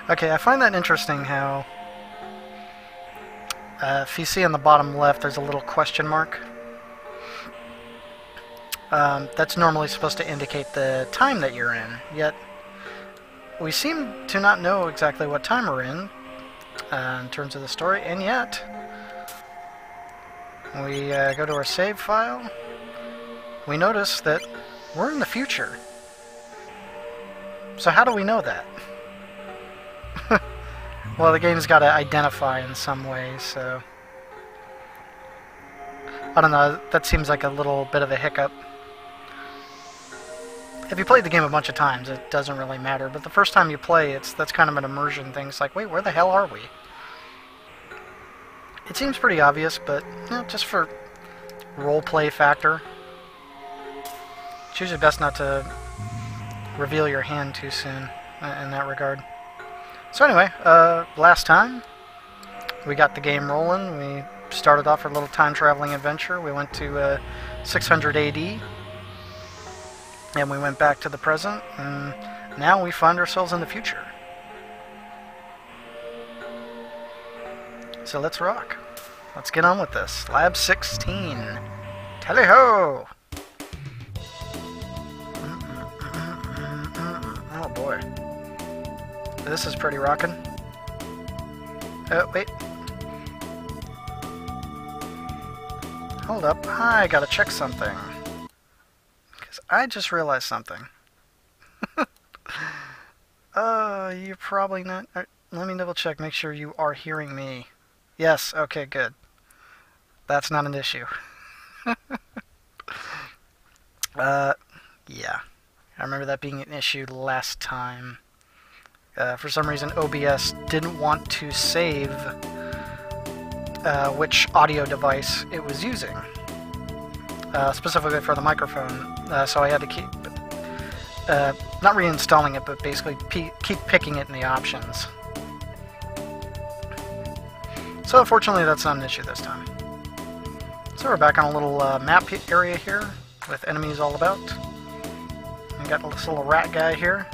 Okay, I find that interesting how if you see on the bottom left there's a little question mark. That's normally supposed to indicate the time that you're in, yet we seem to not know exactly what time we're in terms of the story, and yet we go to our save file, we notice that we're in the future. So how do we know that? Well, the game's got to identify in some way, so I don't know, that seems like a little bit of a hiccup. If you played the game a bunch of times, it doesn't really matter, but the first time you play, that's kind of an immersion thing. It's like, wait, where the hell are we? It seems pretty obvious, but you know, just for roleplay factor, it's usually best not to reveal your hand too soon in that regard. So anyway, last time we got the game rolling. We started off our little time-traveling adventure. We went to 600 AD, and we went back to the present, and now we find ourselves in the future. So let's rock. Let's get on with this. Lab 16. Tally-ho! Oh boy. This is pretty rockin'. Oh, wait. Hold up. I gotta check something. Because I just realized something. You're probably not... Let me double check, make sure you are hearing me. Yes, okay, good. That's not an issue. Yeah. I remember that being an issue last time. For some reason, OBS didn't want to save which audio device it was using, specifically for the microphone. So I had to keep, not reinstalling it, but basically keep picking it in the options. So unfortunately, that's not an issue this time. So we're back on a little map area here with enemies all about. We got this little rat guy here.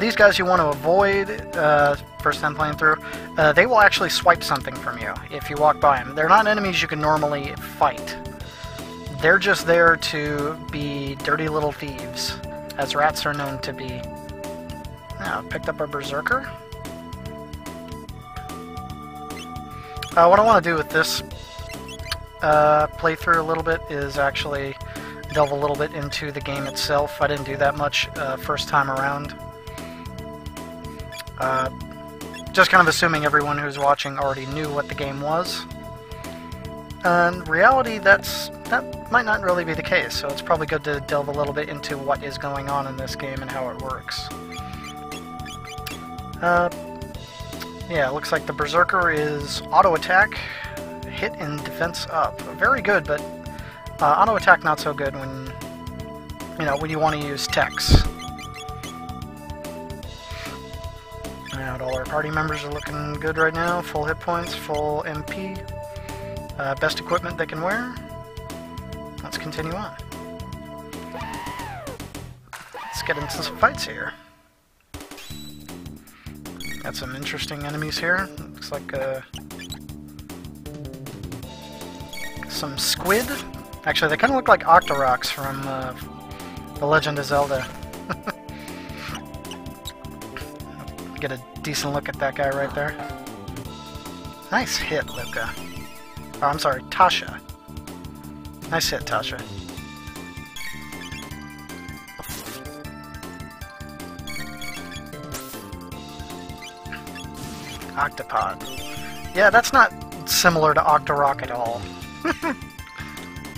These guys you want to avoid, first time playing through, they will actually swipe something from you if you walk by them. They're not enemies you can normally fight. They're just there to be dirty little thieves, as rats are known to be. Now, picked up a berserker. What I want to do with this playthrough a little bit is actually delve a little bit into the game itself. I didn't do that much first time around. Just kind of assuming everyone who's watching already knew what the game was. In reality, that might not really be the case, so it's probably good to delve a little bit into what is going on in this game and how it works. Yeah, it looks like the Berserker is auto attack, hit and defense up. Very good, but auto attack not so good when you want to use techs. And all our party members are looking good right now. Full hit points, full MP, best equipment they can wear. Let's continue on. Let's get into some fights here. Got some interesting enemies here. Looks like some squid. Actually, they kind of look like Octoroks from The Legend of Zelda. Get a decent look at that guy right there. Nice hit, Luca. Oh, I'm sorry, Tasha. Nice hit, Tasha. Octopod. Yeah, that's not similar to Octorok at all. I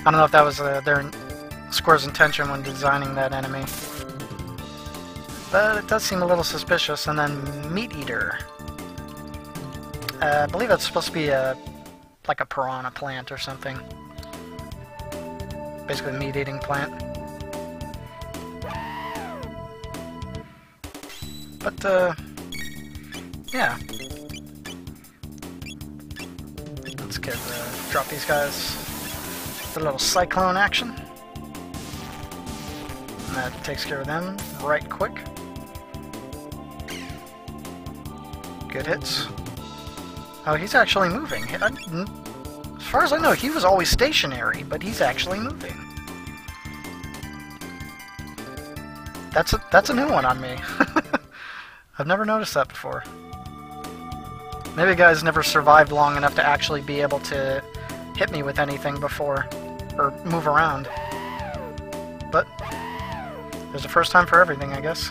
don't know if that was their Square's intention when designing that enemy. But it does seem a little suspicious. And then Meat Eater. I believe it's supposed to be like a piranha plant or something. Basically a meat-eating plant. But, yeah. Let's get, drop these guys. A little cyclone action. And that takes care of them right quick. Good hits. Oh, he's actually moving. As far as I know, he was always stationary, but he's actually moving. That's a new one on me. I've never noticed that before. Maybe guys never survived long enough to actually be able to hit me with anything before, or move around. But there's a first time for everything, I guess.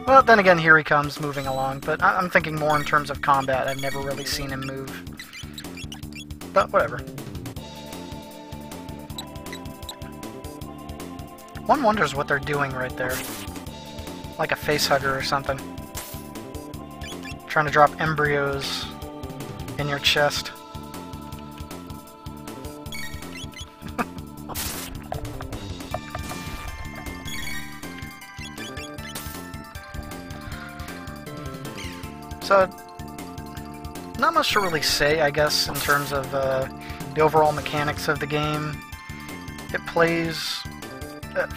Well, then again, here he comes, moving along, but I'm thinking more in terms of combat. I've never really seen him move. But whatever. One wonders what they're doing right there. Like a facehugger or something. Trying to drop embryos in your chest. So, not much to really say, I guess, in terms of the overall mechanics of the game. It plays,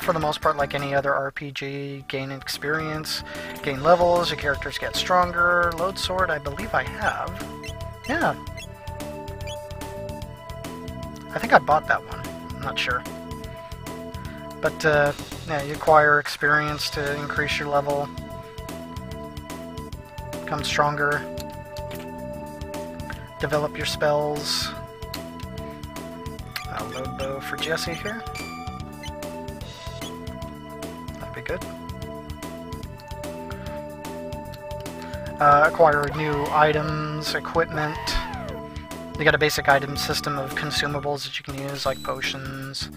for the most part, like any other RPG. Gain experience, gain levels, your characters get stronger. Load sword, I believe I have. Yeah. I think I bought that one. I'm not sure. But, yeah, you acquire experience to increase your level. Become stronger. Develop your spells. I'll load bow for Jessie here. That'd be good. Acquire new items, equipment. You got a basic item system of consumables that you can use, like potions,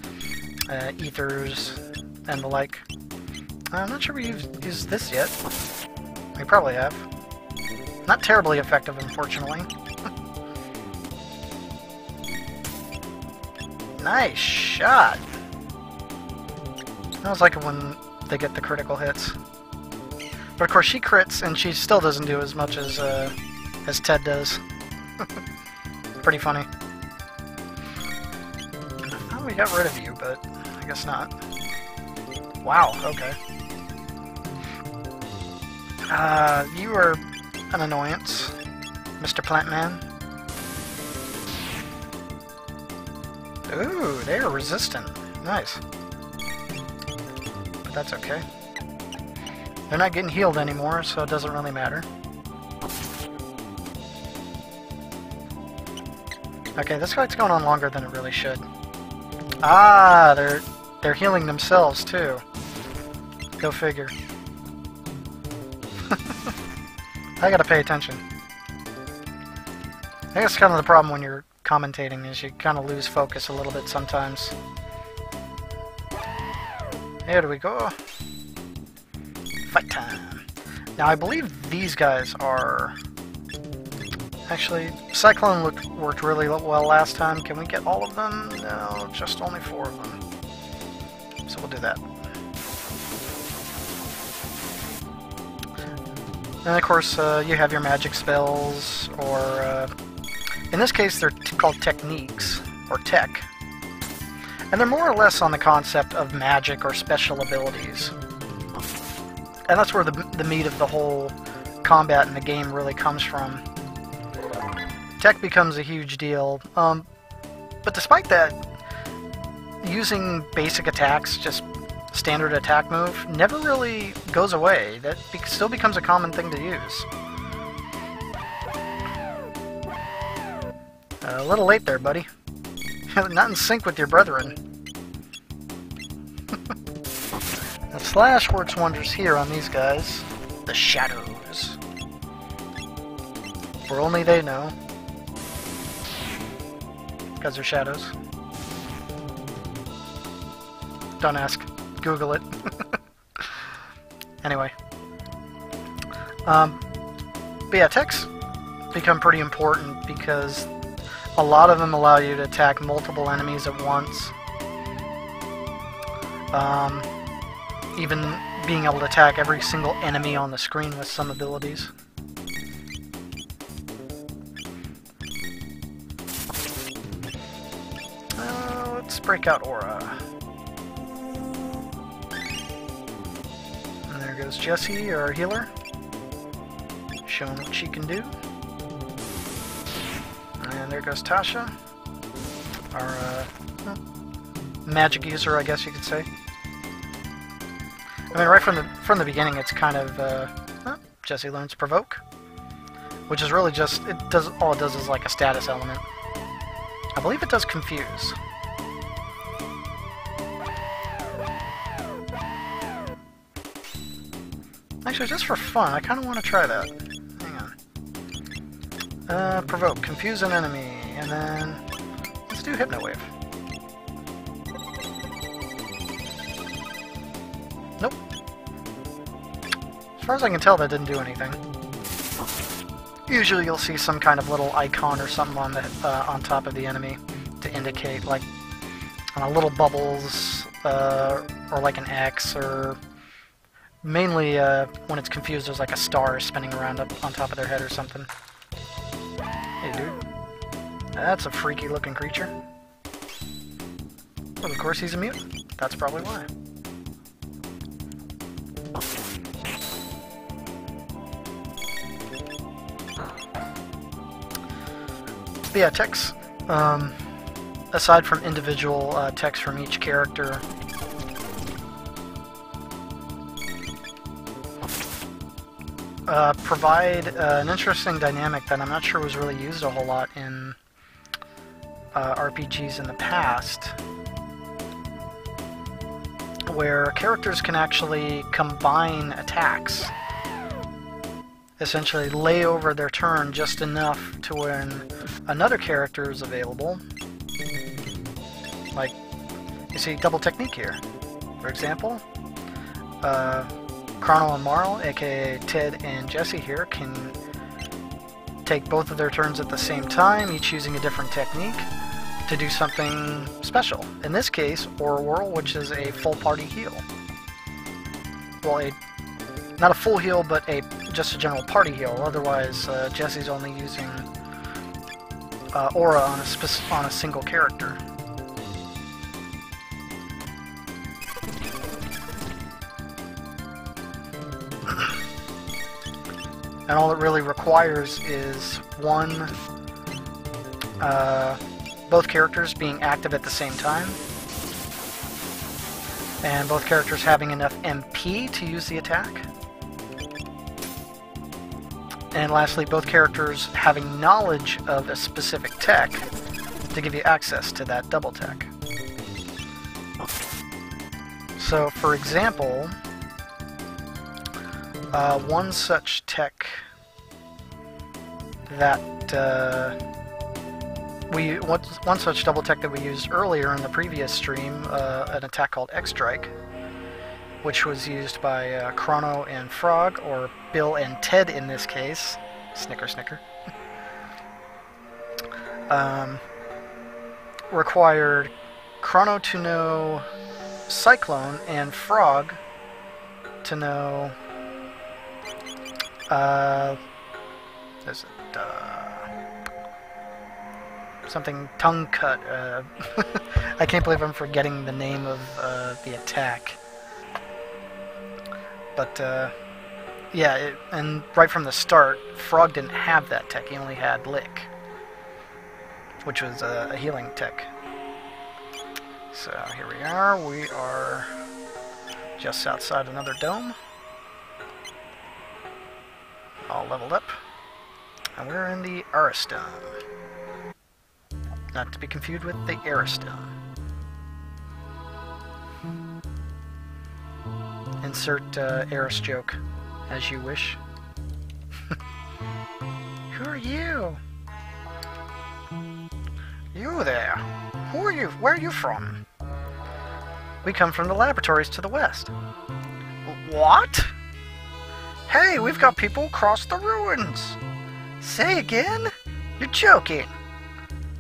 ethers, and the like. I'm not sure we've used this yet. We probably have. Not terribly effective, unfortunately. Nice shot! I was like it when they get the critical hits. But of course she crits, and she still doesn't do as much as Ted does. Pretty funny. Oh, we got rid of you, but I guess not. Wow, okay. You are an annoyance, Mr. Plantman. Ooh, they are resistant. Nice. But that's okay. They're not getting healed anymore, so it doesn't really matter. Okay, this fight's going on longer than it really should. Ah, they're healing themselves too. Go figure. I gotta pay attention. I guess kind of the problem when you're commentating is you kind of lose focus a little bit sometimes. Here we go. Fight time. Now I believe these guys are... Actually, Cyclone worked really well last time. Can we get all of them? No, just only 4 of them. So we'll do that. And of course, you have your magic spells, or in this case they're called techniques, or tech. And they're more or less on the concept of magic or special abilities. And that's where the meat of the whole combat in the game really comes from. Tech becomes a huge deal, but despite that, using basic attacks, just standard attack move, never really goes away. That still becomes a common thing to use. A little late there, buddy. Not in sync with your brethren. The slash works wonders here on these guys. The shadows. For only they know. Because they're shadows. Don't ask. Google it. Anyway. But yeah, techs become pretty important because a lot of them allow you to attack multiple enemies at once. Even being able to attack every single enemy on the screen with some abilities. Let's break out Aura. And there goes Jessie, our healer. showing what she can do. And there goes Tasha, our magic user, I guess you could say. I mean, right from the beginning, it's kind of Jessie learns Provoke, which is really just all it does is like a status element. I believe it does Confuse. Actually, just for fun, I kind of want to try that. Hang on. Provoke, confuse an enemy, and then let's do Hypno Wave. Nope. As far as I can tell, that didn't do anything. Usually you'll see some kind of little icon or something on the on top of the enemy to indicate, like, little bubbles, or like an X, or mainly when it's confused, there's like a star spinning around up on top of their head or something. Hey, dude. That's a freaky looking creature. Well, of course he's a mutant. That's probably why. But yeah, text. Aside from individual text from each character, provide an interesting dynamic that I'm not sure was really used a whole lot in RPGs in the past, where characters can actually combine attacks. Essentially lay over their turn just enough to when another character is available. Like, you see double technique here. For example, Chrono and Marl, aka Ted and Jessie here, can take both of their turns at the same time, each using a different technique to do something special. In this case, Aura Whirl, which is a full party heal. Well, not a full heal, but just a general party heal. Otherwise, Jessie's only using Aura on a single character. And all it really requires is both characters being active at the same time, and both characters having enough MP to use the attack. And lastly, both characters having knowledge of a specific tech to give you access to that double tech. So, for example, one such tech that one such double tech that we used earlier in the previous stream, an attack called X-Strike, which was used by Chrono and Frog, or Bill and Ted in this case. Snicker, snicker. Required Chrono to know Cyclone and Frog to know something tongue cut. I can't believe I'm forgetting the name of the attack. But yeah, and right from the start, Frog didn't have that tech. He only had Lick, which was a healing tech. So here we are. We are just outside another dome, all leveled up, and we're in the Aristone. Not to be confused with the Aristone. Insert Eris joke as you wish. Who are you? You there. Who are you? Where are you from? We come from the laboratories to the west. What? Hey, we've got people across the ruins. Say again? You're joking.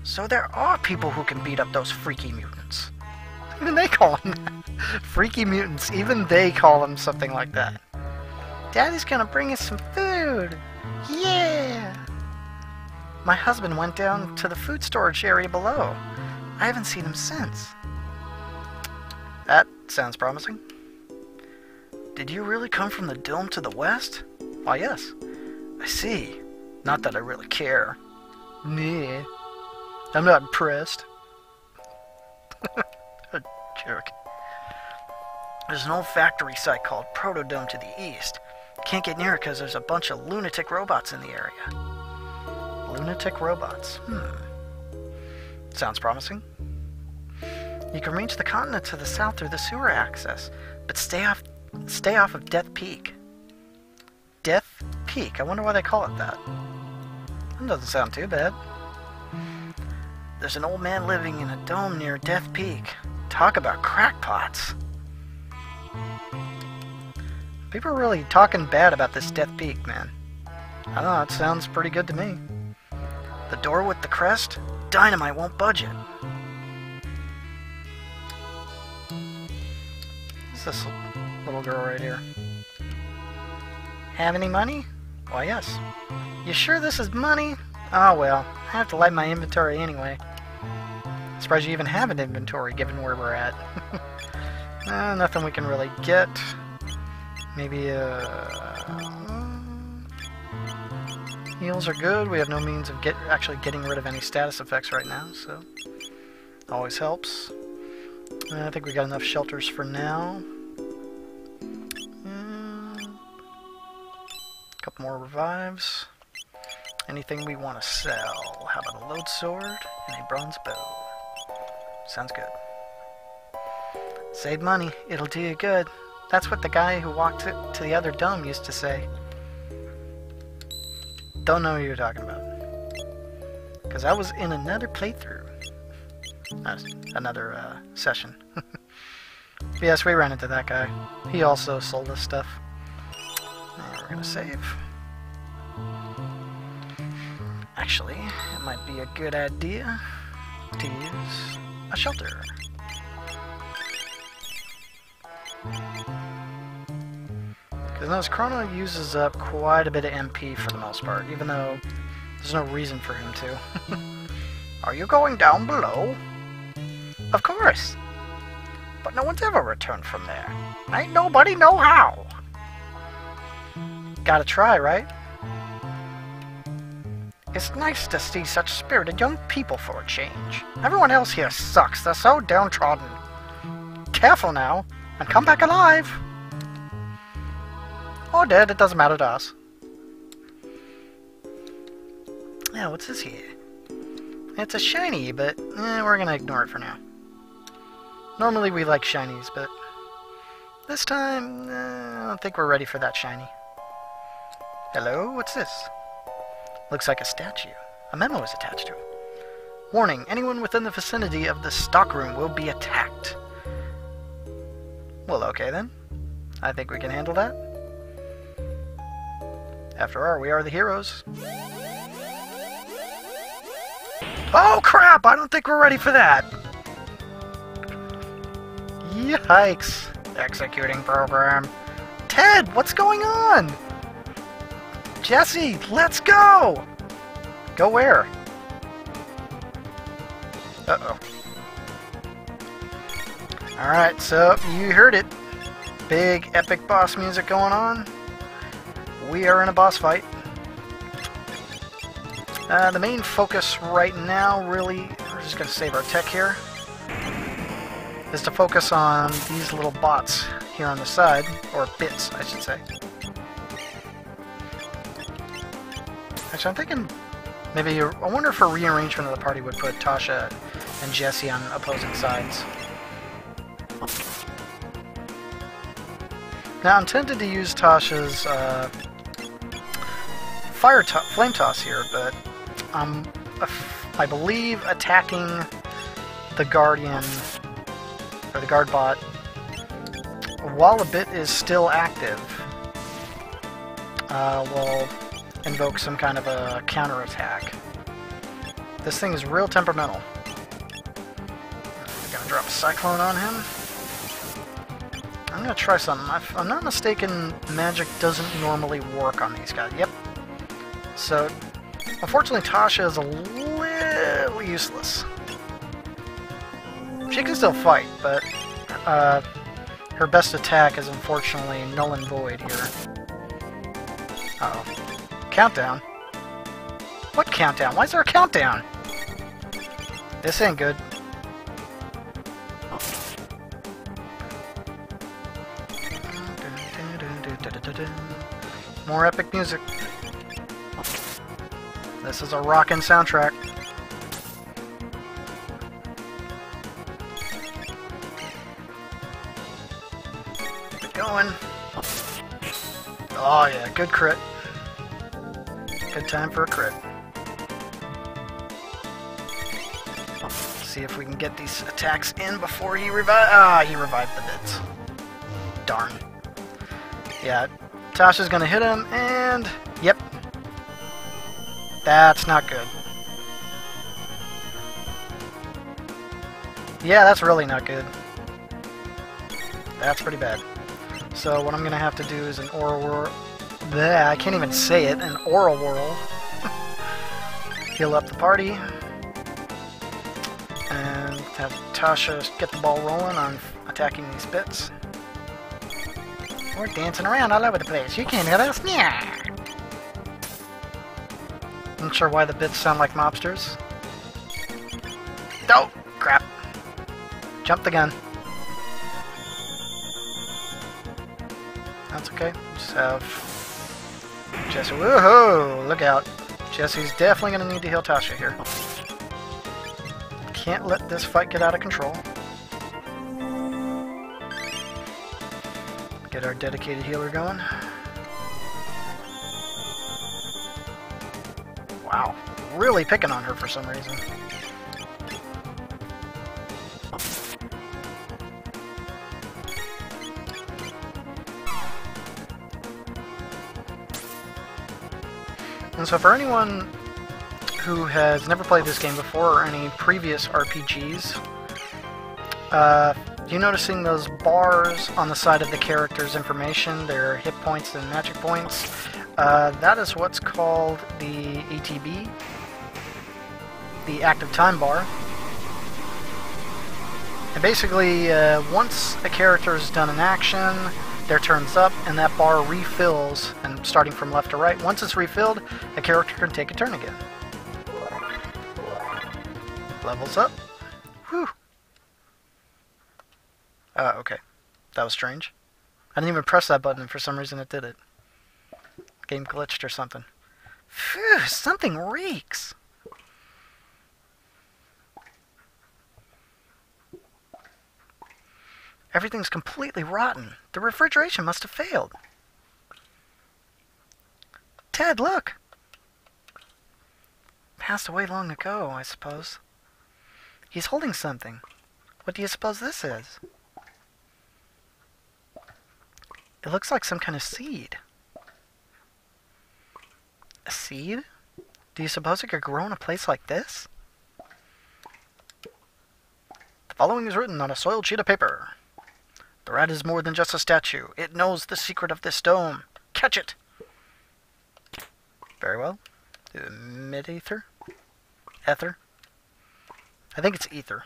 So there are people who can beat up those freaky mutants. Even they call them freaky mutants. Even they call them something like that. Daddy's gonna bring us some food. Yeah! My husband went down to the food storage area below. I haven't seen him since. That sounds promising. Did you really come from the dome to the west? Why, yes. I see. Not that I really care. Nah. I'm not impressed. A jerk. There's an old factory site called Protodome to the east. Can't get near it because there's a bunch of lunatic robots in the area. Lunatic robots. Sounds promising. You can reach the continent to the south through the sewer access, but stay off of Death Peak. Death Peak? I wonder why they call it that. That doesn't sound too bad. There's an old man living in a dome near Death Peak. Talk about crackpots. People are really talking bad about this Death Peak, man. I don't know, it sounds pretty good to me. The door with the crest? Dynamite won't budge it. What's this little girl right here? Have any money? Why, yes. You sure this is money? Oh well, I have to light my inventory anyway. Surprised you even have an inventory given where we're at. Nothing we can really get. Maybe heals are good. We have no means of actually getting rid of any status effects right now, so always helps. I think we got enough shelters for now. Couple more revives. Anything we want to sell? How about a load sword and a bronze bow? Sounds good. Save money. It'll do you good. That's what the guy who walked to the other dome used to say. Don't know who you're talking about. Because I was in another playthrough. Another session. Yes, we ran into that guy. He also sold us stuff. And we're going to save. Actually, it might be a good idea to use a shelter. Because notice Chrono uses up quite a bit of MP for the most part, even though there's no reason for him to. Are you going down below? Of course! But no one's ever returned from there. Ain't nobody know how! Gotta try, right? It's nice to see such spirited young people for a change. Everyone else here sucks. They're so downtrodden. Careful now, and come back alive! Or dead, it doesn't matter to us. Yeah, what's this here? It's a shiny, but we're gonna ignore it for now. Normally we like shinies, but this time, I don't think we're ready for that shiny. Hello, what's this? Looks like a statue. A memo is attached to it. Warning, anyone within the vicinity of the stockroom will be attacked. Well, okay then. I think we can handle that. After all, we are the heroes. Oh crap! I don't think we're ready for that! Yikes! Executing program. Ted, what's going on? Jessie, let's go! Go where? Uh-oh. Alright, so you heard it. Big epic boss music going on. We are in a boss fight. The main focus right now, really, we're just going to save our tech here, is to focus on these little bots here on the side, or bits, I should say. Actually, I'm thinking maybe, I wonder if a rearrangement of the party would put Tasha and Jessie on opposing sides. Now, I'm tempted to use Tasha's flame toss here, but I believe attacking the Guardian, or the guard bot, while the bit is still active, will invoke some kind of a counterattack. This thing is real temperamental. I'm gonna drop a Cyclone on him. I'm gonna try something. If I'm not mistaken, magic doesn't normally work on these guys. Yep. So, unfortunately, Tasha is a little useless. She can still fight, but her best attack is unfortunately null and void here. Uh-oh. Countdown? What countdown? Why is there a countdown? This ain't good. More epic music. This is a rockin' soundtrack. Keep it going. Oh yeah, good crit. Good time for a crit. See if we can get these attacks in before he revives. Ah, he revived the bits. Darn. Yeah, Tasha's gonna hit him, and yep. That's not good. Yeah, that's really not good. That's pretty bad. So what I'm gonna have to do is an oral whirl. Bleh, I can't even say it. An oral whirl. Heal up the party. And have Tasha get the ball rolling on attacking these bits. We're dancing around all over the place. You can't hit us. Yeah. I'm not sure why the bits sound like mobsters. Oh, crap. Jump the gun. That's okay. Just have Jessie. Woohoo! Look out. Jessie's definitely going to need to heal Tasha here. Can't let this fight get out of control. Get our dedicated healer going. Wow. Really picking on her for some reason. And so for anyone who has never played this game before or any previous RPGs, you noticing those bars on the side of the character's information, their hit points and magic points? That is what's called the ATB, the active time bar. And basically, once a character has done an action, their turn's up, and that bar refills, and starting from left to right, once it's refilled, a character can take a turn again. Levels up. Whew. Okay. That was strange. I didn't even press that button, and for some reason it did it. Game glitched or something. Phew, something reeks. Everything's completely rotten. The refrigeration must have failed. Ted, look! Passed away long ago, I suppose. He's holding something. What do you suppose this is? It looks like some kind of seed. A seed? Do you suppose it could grow in a place like this? The following is written on a soiled sheet of paper. The rat is more than just a statue. It knows the secret of this dome. Catch it! Very well. Mid-ether? Ether? I think it's ether.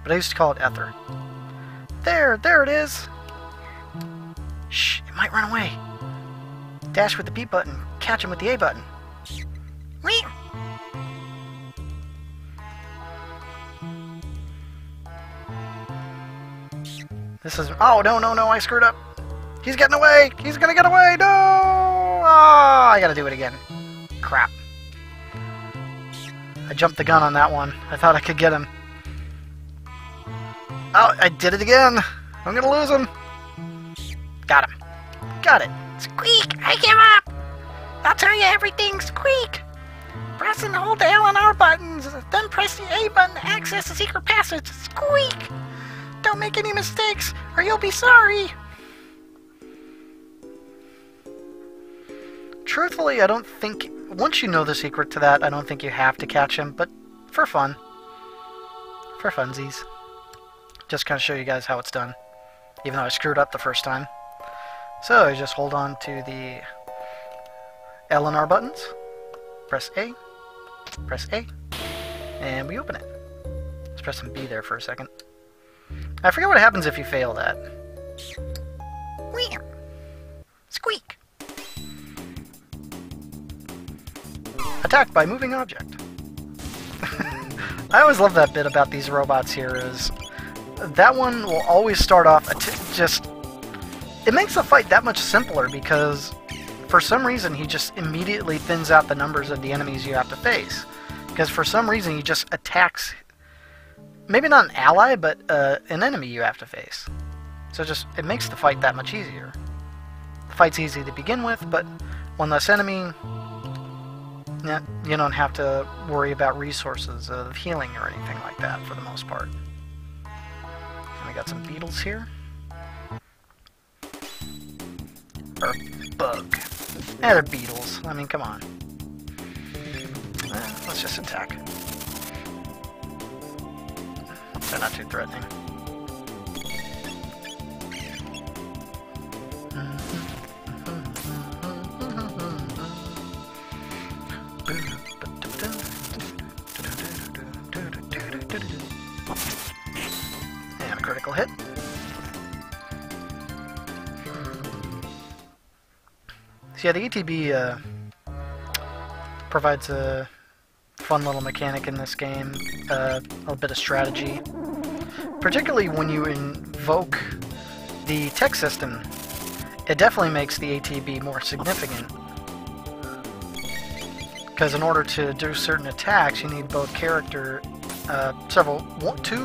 But I used to call it ether. There it is! Shh, it might run away. Dash with the B button. Catch him with the A button. Whee! This is... Oh, no, I screwed up. He's getting away! He's gonna get away! No! Oh, I gotta do it again. Crap. I jumped the gun on that one. I thought I could get him. Oh, I did it again! I'm gonna lose him! Got him. Got it. Squeak! I give up! I'll tell you everything, Squeak! Press and hold the L and R buttons, then press the A button to access the secret passage. Squeak! Don't make any mistakes, or you'll be sorry! Truthfully, I don't think... Once you know the secret to that, I don't think you have to catch him, but for fun. For funsies. Just kind of show you guys how it's done. Even though I screwed up the first time. So, you just hold on to the L and R buttons. Press A. Press A. And we open it. Let's press some B there for a second. I forget what happens if you fail that. Squeak! Attack by moving object. I always love that bit about these robots here, is that one will always start off just... It makes the fight that much simpler because for some reason he just immediately thins out the numbers of the enemies you have to face. Because for some reason he just attacks, maybe not an ally, but an enemy you have to face. So it makes the fight that much easier. The fight's easy to begin with, but one less enemy, you don't have to worry about resources of healing or anything like that for the most part. And we got some beetles here. Or bug. They're beetles. I mean, come on. Let's just attack. They're not too threatening. And a critical hit. So yeah, the ATB provides a fun little mechanic in this game, a bit of strategy. Particularly when you invoke the tech system, it definitely makes the ATB more significant. Because in order to do certain attacks, you need both two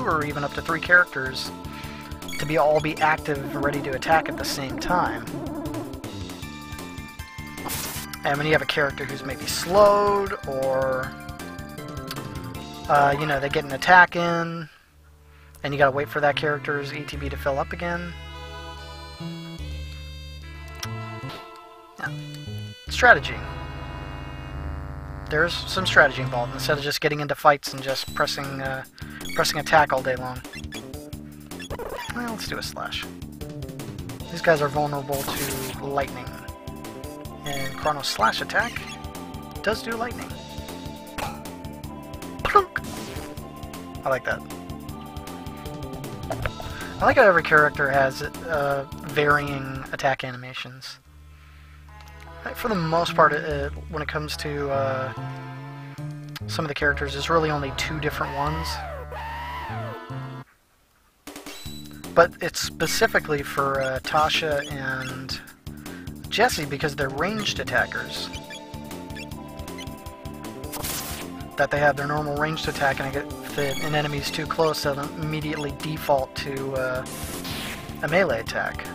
or even up to 3 characters to all be active and ready to attack at the same time. And when you have a character who's maybe slowed, or you know, they get an attack in, and you gotta wait for that character's ATB to fill up again. Yeah. Strategy. There's some strategy involved, instead of just getting into fights and just pressing attack all day long. Well, let's do a slash. These guys are vulnerable to lightning. And Chrono slash attack does do lightning. Plunk! I like that. I like how every character has varying attack animations. For the most part, when it comes to some of the characters, there's really only 2 different ones. But it's specifically for Tasha and Jessie because they're ranged attackers. That they have their normal ranged attack, and if an enemy's too close, they'll immediately default to a melee attack.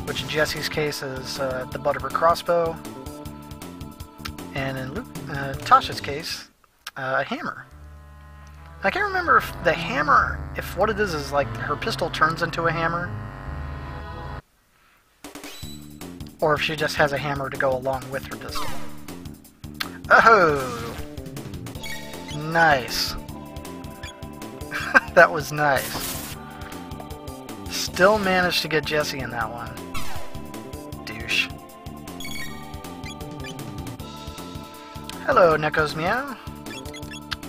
Which in Jessie's case is the butt of her crossbow, and in Tasha's case, a hammer. I can't remember if the hammer, if what it is like her pistol turns into a hammer, or if she just has a hammer to go along with her pistol. Oh! Nice. That was nice. Still managed to get Jessie in that one. Douche. Hello, Neko's Meow.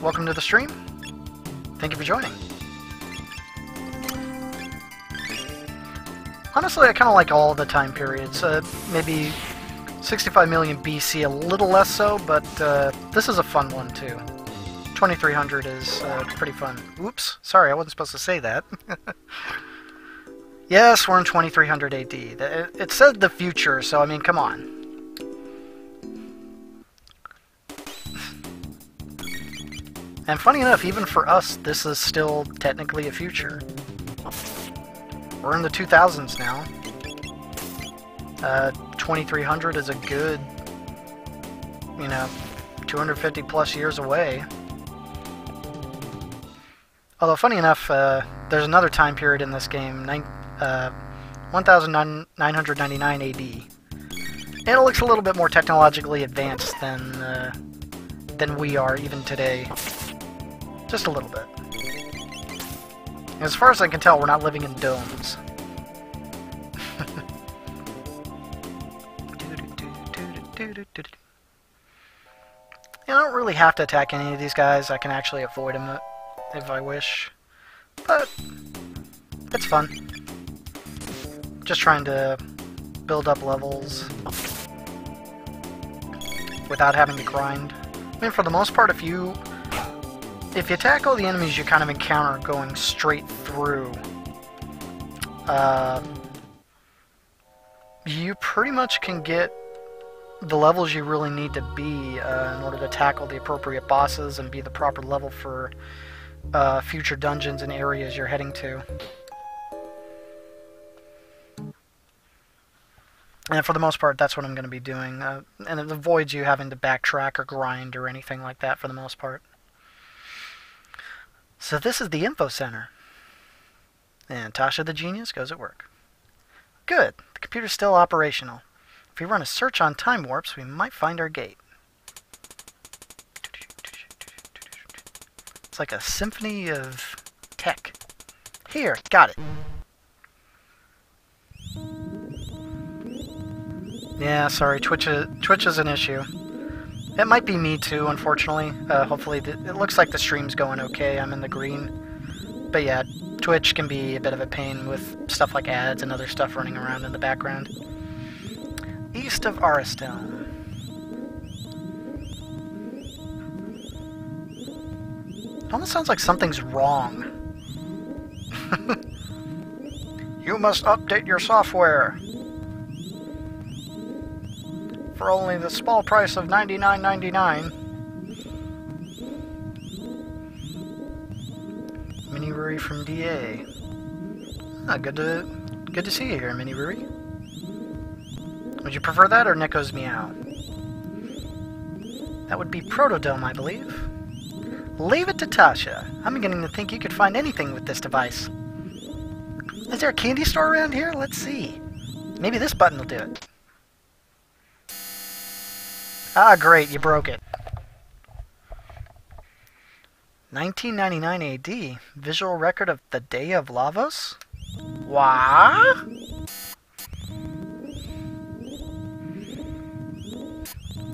Welcome to the stream. Thank you for joining. Honestly, I kind of like all the time periods. Maybe 65 million BC, a little less so, but this is a fun one too. 2300 is pretty fun. Oops, sorry, I wasn't supposed to say that. Yes, we're in 2300 AD. It said the future, so I mean, come on. And funny enough, even for us, this is still technically a future. We're in the 2000s now. 2300 is a good, 250 plus years away. Although, funny enough, there's another time period in this game, 1999 AD. And it looks a little bit more technologically advanced than we are even today. Just a little bit. As far as I can tell, we're not living in domes. I don't really have to attack any of these guys. I can actually avoid them if I wish. But it's fun. Just trying to build up levels without having to grind. I mean, for the most part, if you attack all the enemies you kind of encounter going straight through, you pretty much can get the levels you really need to be in order to tackle the appropriate bosses and be the proper level for future dungeons and areas you're heading to. And for the most part, that's what I'm going to be doing. And it avoids you having to backtrack or grind or anything like that for the most part. So this is the info center. And Tasha the Genius goes at work. Good. The computer's still operational. If we run a search on time warps, we might find our gate. It's like a symphony of tech. Here, got it. Yeah, sorry, Twitch is an issue. It might be me too, unfortunately. Hopefully, it looks like the stream's going okay. I'm in the green. But yeah, Twitch can be a bit of a pain with stuff like ads and other stuff running around in the background. East of Ariston. It almost sounds like something's wrong. You must update your software. For only the small price of $99.99. Mini Ruri from DA. Ah, good to see you here, Mini Ruri. Would you prefer that or Nico's Meow? That would be Protodome, I believe. Leave it to Tasha. I'm beginning to think you could find anything with this device. Is there a candy store around here? Let's see. Maybe this button will do it. Ah, great, you broke it. 1999 AD. Visual record of the Day of Lavos? What?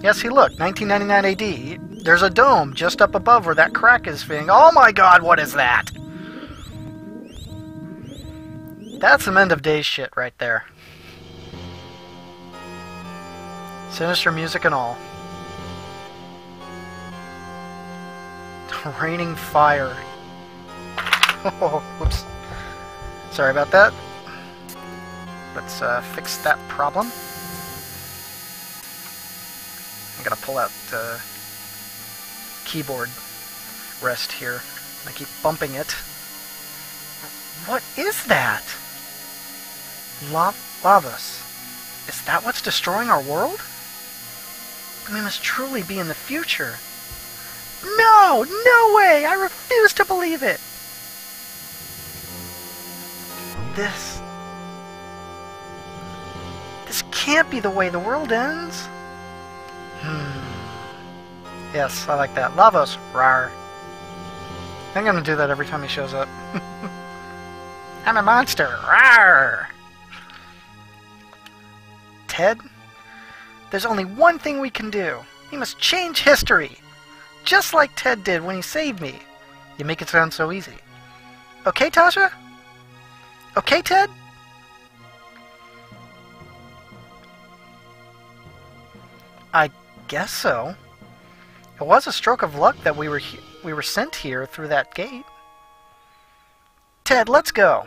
Yeah, see, look, 1999 AD. There's a dome just up above where that crack is fitting. Oh my god, what is that? That's some end of days shit right there. Sinister music and all. Raining fire. Oh, whoops. Sorry about that. Let's fix that problem. I gotta pull out the keyboard rest here. I keep bumping it. What is that? Lavos. Is that what's destroying our world? We must truly be in the future. No! No way! I refuse to believe it! This can't be the way the world ends. Yes, I like that. Lavos. Rawr. I'm gonna do that every time he shows up. I'm a monster. Rawr! Ted? There's only one thing we can do. We must change history. Just like Ted did when he saved me. You make it sound so easy. Okay, Tasha? Okay, Ted? I guess so. It was a stroke of luck that we were sent here through that gate. Ted, let's go.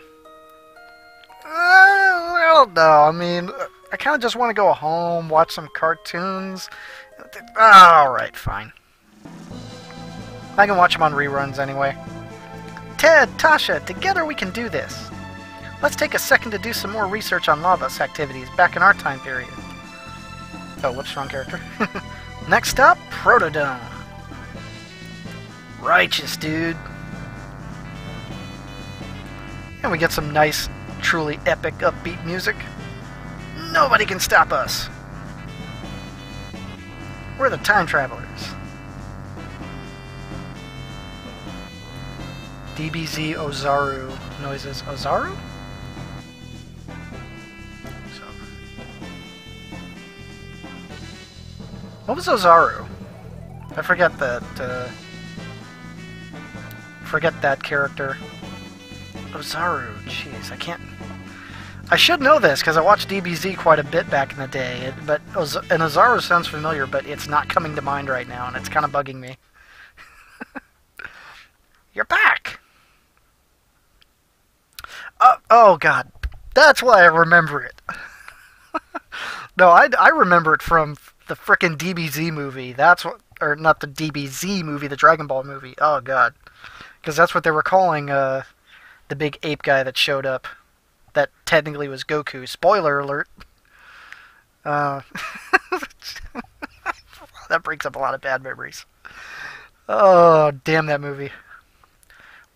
I don't know. I mean, I kind of just want to go home, watch some cartoons. Alright, fine. I can watch them on reruns anyway. Ted, Tasha, together we can do this. Let's take a second to do some more research on Lavos activities back in our time period. Oh, whoops, wrong character. Next up, Protodome. Righteous, dude. And we get some nice, truly epic, upbeat music. Nobody can stop us. We're the time travelers. DBZ Ozaru noises. Ozaru? So. What was Ozaru? I forget that. Forget that character. Ozaru. Jeez, I can't. I should know this because I watched DBZ quite a bit back in the day, and Ozaru sounds familiar, but it's not coming to mind right now, and it's kind of bugging me. You're back! Oh god, that's why I remember it. No, I remember it from the frickin' DBZ movie. That's what, or not the DBZ movie, the Dragon Ball movie. Oh god, because that's what they were calling the big ape guy that showed up. That technically was Goku. Spoiler alert. That brings up a lot of bad memories. Oh, damn that movie.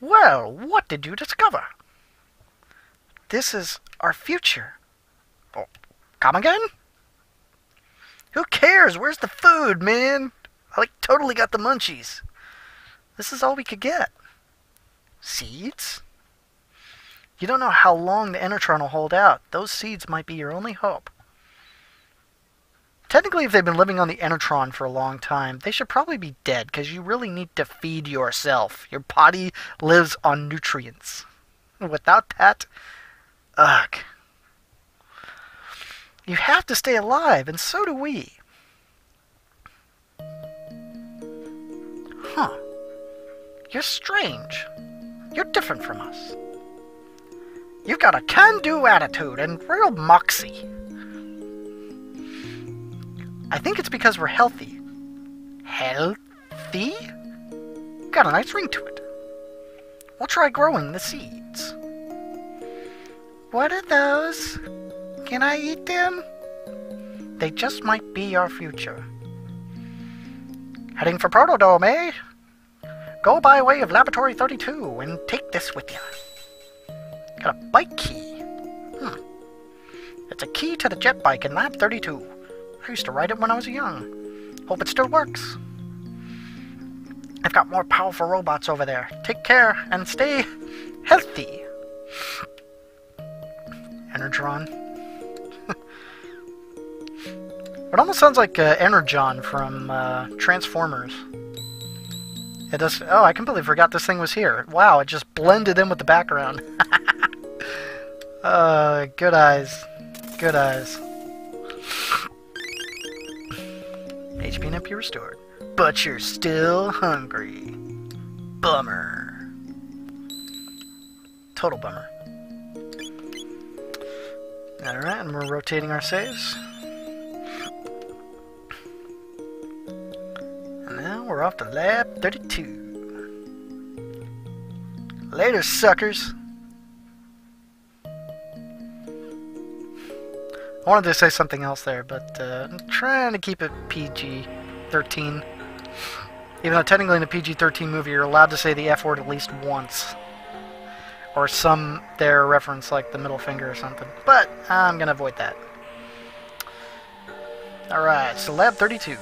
Well, what did you discover? This is our future. Oh, come again? Who cares? Where's the food, man? I totally got the munchies. This is all we could get. Seeds? You don't know how long the Enertron will hold out. Those seeds might be your only hope. Technically, if they've been living on the Enertron for a long time, they should probably be dead, because you really need to feed yourself. Your body lives on nutrients. Without that, ugh. You have to stay alive, and so do we. Huh. You're strange. You're different from us. You've got a can-do attitude and real moxie. I think it's because we're healthy. Healthy? Got a nice ring to it. We'll try growing the seeds. What are those? Can I eat them? They just might be our future. Heading for Protodome, eh? Go by way of Laboratory 32 and take this with you. Got a bike key. It's a key to the jet bike in Lab 32. I used to ride it when I was young. Hope it still works. I've got more powerful robots over there. Take care and stay healthy. Enertron. It almost sounds like Energon from Transformers. It does. Oh, I completely forgot this thing was here. Wow, it just blended in with the background. Good eyes. Good eyes. HP and MP restored. But you're still hungry. Bummer. Total bummer. Alright, and we're rotating our saves. And now we're off to Lab 32. Later, suckers. I wanted to say something else there, but I'm trying to keep it PG-13. Even though technically in a PG-13 movie you're allowed to say the F word at least once. Or some there reference like the middle finger or something. But I'm going to avoid that. Alright, so Lab 32.